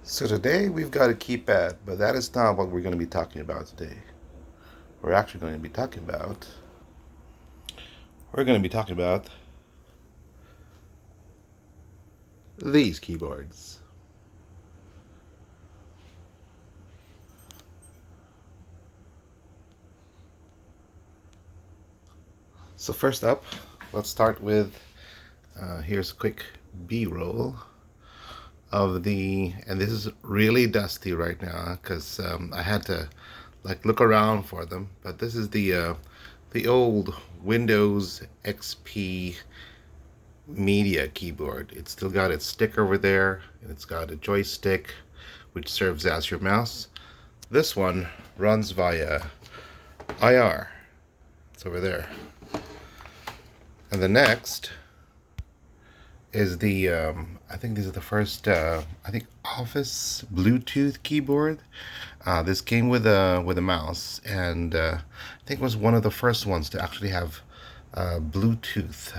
So today we've got a keypad, but that is not what we're going to be talking about today. We're actually going to be talking about we're going to be talking about these keyboards. So first up, let's start with here's a quick B-roll of and this is really dusty right now because I had to look around for them. But this is the old Windows XP media keyboard. It's still got its stick over there, and it's got a joystick which serves as your mouse. This one runs via IR. It's over there. And the next is I think this is the first Office Bluetooth keyboard. This came with a mouse, and I think it was one of the first ones to actually have Bluetooth.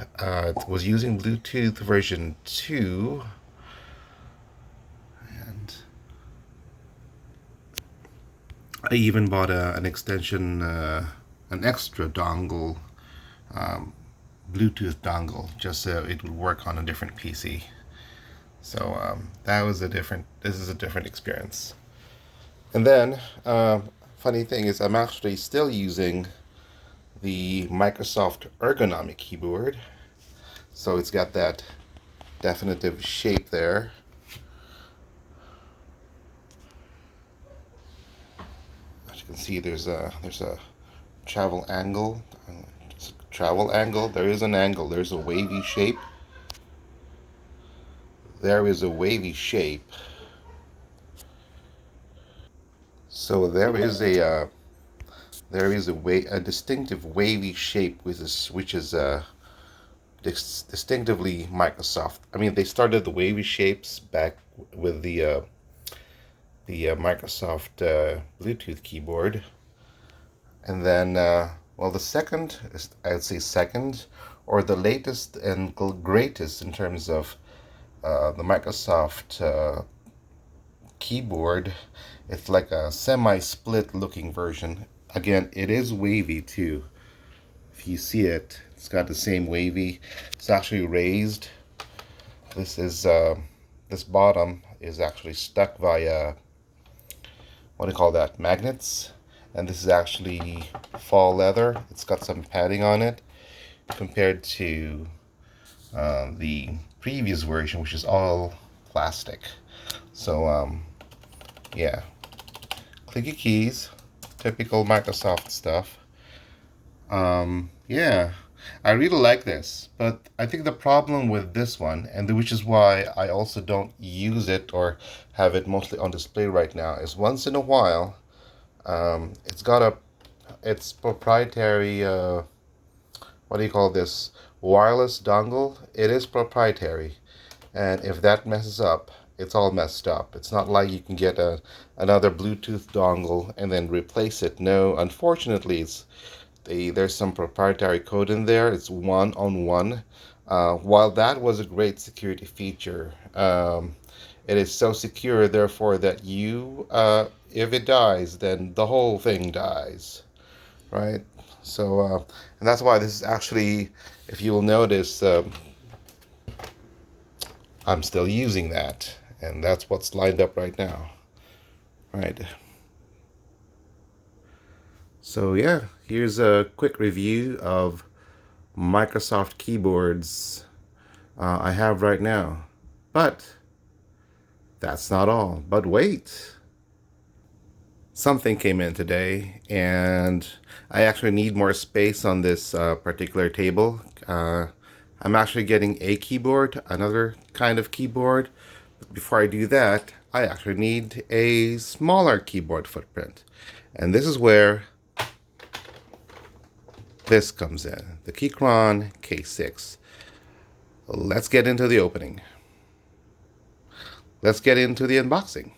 It was using Bluetooth version 2, and I even bought an extension, an extra dongle, Bluetooth dongle, just so it would work on a different PC. So this is a different experience. And then, funny thing is, I'm actually still using the Microsoft Ergonomic keyboard. So it's got that definitive shape there. As you can see, there's a travel angle. There is an angle. There's a wavy shape. There is a wavy shape. So there is a distinctive wavy shape which is distinctively Microsoft. I mean, they started the wavy shapes back with the Microsoft Bluetooth keyboard, and then well, the second, I'd say second, or the latest and greatest in terms of the Microsoft keyboard. It's like a semi-split looking version. Again, it is wavy too. If you see it, it's got the same wavy. It's actually raised. This is this bottom is actually stuck via, what do you call that, magnets. And this is actually fall leather. It's got some padding on it compared to the previous version, which is all plastic. So yeah, clicky keys, typical Microsoft stuff. Yeah, I really like this, but I think the problem with this one, and which is why I also don't use it or have it mostly on display right now, is once in a while, it's got its proprietary, what do you call this, wireless dongle. It is proprietary, and if that messes up, it's all messed up. It's not like you can get another Bluetooth dongle and then replace it. No, unfortunately, there's some proprietary code in there. It's one on one. While that was a great security feature, it is so secure, therefore, that if it dies, then the whole thing dies, right? So, and that's why this is actually, if you will notice, I'm still using that, and that's what's lined up right now, right? So yeah, here's a quick review of Microsoft keyboards I have right now. But that's not all. But wait, something came in today, and I actually need more space on this particular table. I'm actually getting a keyboard, another kind of keyboard. But before I do that, I actually need a smaller keyboard footprint. And this is where this comes in, the Keychron K6. Let's get into the opening. Let's get into the unboxing.